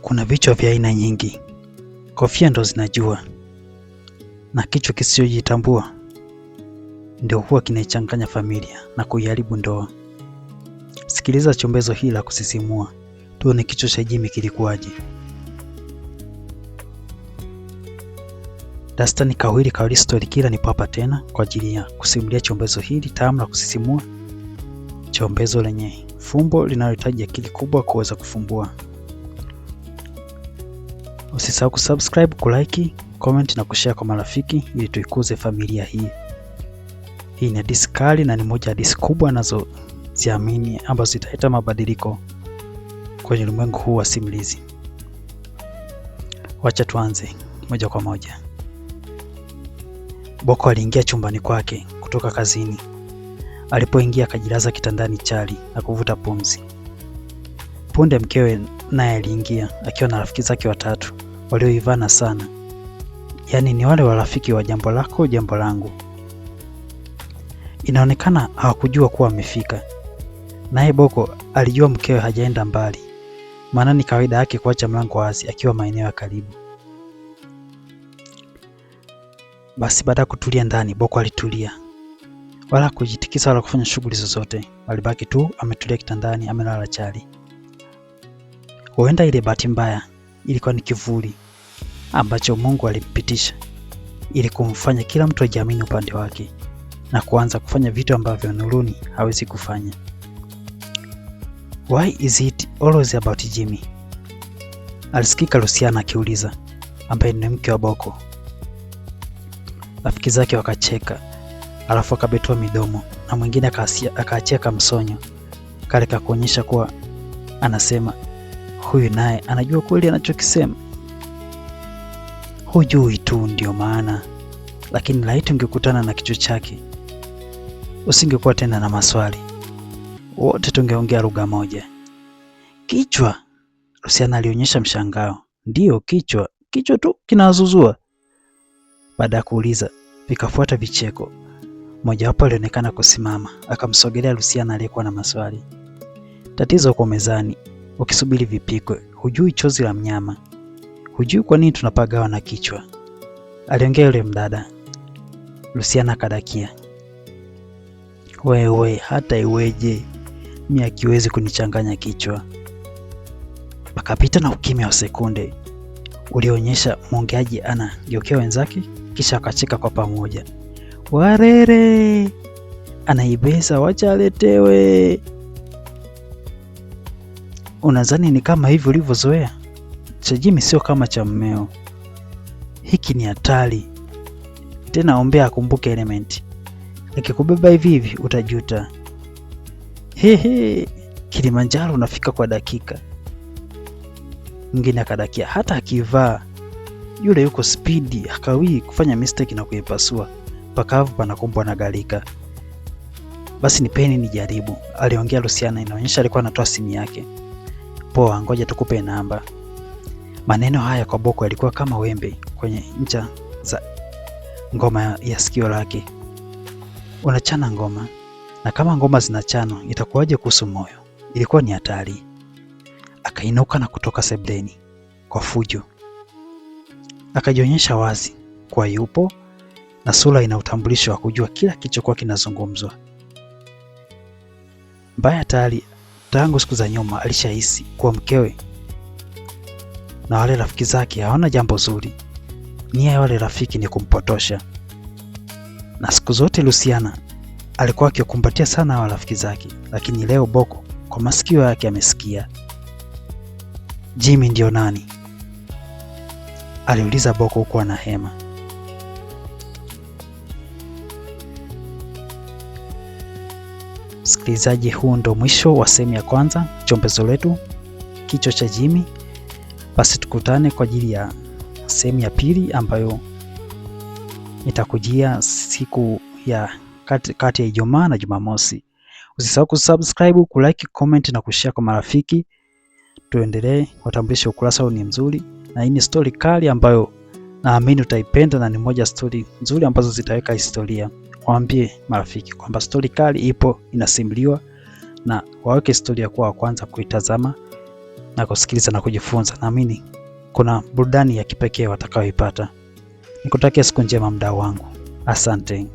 Kuna vichwa vya aina nyingi. Kofia ndo zinajua, na kichwa kisichojitambua ndio huwa kinaichanganya familia na kuiharibu ndoa. Sikiliza chombezo hili la kusisimua, tuone kichwa cha Jimmy kilikuwaje. Dastan Kawili Kawili Story Killer nipo hapa tena kwa ajili ya kusimulia chombezo hili tamu la kusisimua, chombezo lenye fumbo linalohitaji akili kubwa kuweza kufumbua. Usisahau kusubscribe, kulike, comment na kushare kwa marafiki ili tuikuze familia hii. Hii ni hadithi kali na ni moja ya hadithi kubwa nazoziamini ambazo zitaleta mabadiliko kwenye ulimwengu huu wa simulizi. Wacha tuanze moja kwa moja. Boko aliingia chumbani kwake kutoka kazini. Alipoingia akajilaza kitandani chali na kuvuta pumzi. Punde mkewe naye aliingia akiwa na rafiki zake watatu walioivana sana. Yaani ni wale warafiki wa jambo lako jambo langu. Inaonekana hawakujua kuwa amefika. Naye Boko alijua mkewe hajaenda mbali, maana ni kawaida yake kuacha mlango wazi akiwa maeneo ya karibu. Basi baada ya kutulia ndani, Boko alitulia, wala kujitikisa wala kufanya shughuli zozote. Alibaki tu ametulia kitandani, amelala chali. Huenda ile bahati mbaya ilikuwa ni kivuli ambacho Mungu alimpitisha ili kumfanya kila mtu ajiamini upande wake na kuanza kufanya vitu ambavyo nuruni hawezi kufanya. Why is it always about Jimmy? Alisikika Luciana akiuliza, ambaye ni mke wa Boko. Rafiki zake wakacheka, alafu akabetua midomo na mwingine akaacheka msonyo kale kakuonyesha kuwa anasema huyu naye anajua kweli anachokisema. Hujui tu ndio maana, lakini laiti ungekutana na kichwa chake usingekuwa tena na maswali, wote tungeongea lugha moja. Kichwa? Luciana alionyesha mshangao. Ndiyo, kichwa tu kinazuzua. Baada ya kuuliza vikafuata vicheko. Mmoja wapo alionekana kusimama akamsogelea Luciana aliyekuwa na maswali. Tatizo kwa mezani, ukisubiri vipikwe, hujui chozi la mnyama, hujui kwa nini tunapagawa na kichwa, aliongea yule mdada. Luciana akadakia, wewe hata iweje mimi akiwezi kunichanganya kichwa. Pakapita na ukimya wa sekunde ulionyesha mwongeaji anageukia wenzake, kisha akacheka kwa pamoja. Warere, anaibeza, wacha aletewe. Unadhani ni kama hivi ulivyozoea? Cha Jimmy sio kama cha mmeo. Hiki ni hatari. Tena ombea akumbuke Element. Nikikubeba hivi utajuta. Hehe, Kilimanjaro unafika kwa dakika. Mwingine akadakia, hata akivaa yule yuko spidi, hakawii kufanya mistake na kuipasua. Pakavu panakumbwa na galika. Basi nipeni nijaribu, aliongea Luciana. Inaonyesha alikuwa anatoa simu yake. Poa, ngoja tukupe namba. Maneno haya kwa Boko yalikuwa kama wembe kwenye ncha za ngoma ya sikio lake. Unachana ngoma, na kama ngoma zinachano itakuwaje kuhusu moyo? Ilikuwa ni hatari. Akainuka na kutoka sebleni kwa fujo. Akajionyesha wazi kwa yupo na sura ina utambulisho wa kujua kila kilichokuwa kinazungumzwa. Mbaya tayari tangu siku za nyuma alishahisi kuwa mkewe na wale rafiki zake hawana jambo zuri. Nia ya wale rafiki ni kumpotosha. Na siku zote Luciana alikuwa akikumbatia sana wale rafiki zake, lakini leo Boko kwa masikio yake amesikia. Jimmy ndio nani? Aliuliza Boko huku ana hema. Msikilizaji, huu ndo mwisho wa sehemu ya kwanza chombezo letu, kichwa cha Jimmy. Basi tukutane kwa ajili ya sehemu ya pili ambayo itakujia siku ya kati ya Ijumaa na Jumamosi. Usisahau kusubscribe, kulike, comment na kushare kwa marafiki. Tuendelee kutambulisha ukurasa huu ni mzuri, na hii ni story kali ambayo naamini utaipenda, na ni moja story nzuri ambazo zitaweka historia. Waambie marafiki kwamba story kali ipo inasimuliwa, na waweke story ya kuwa wa kwanza kuitazama na kusikiliza na kujifunza. Naamini kuna burudani ya kipekee watakayoipata. Nikutakia siku njema mdau wangu. Asante.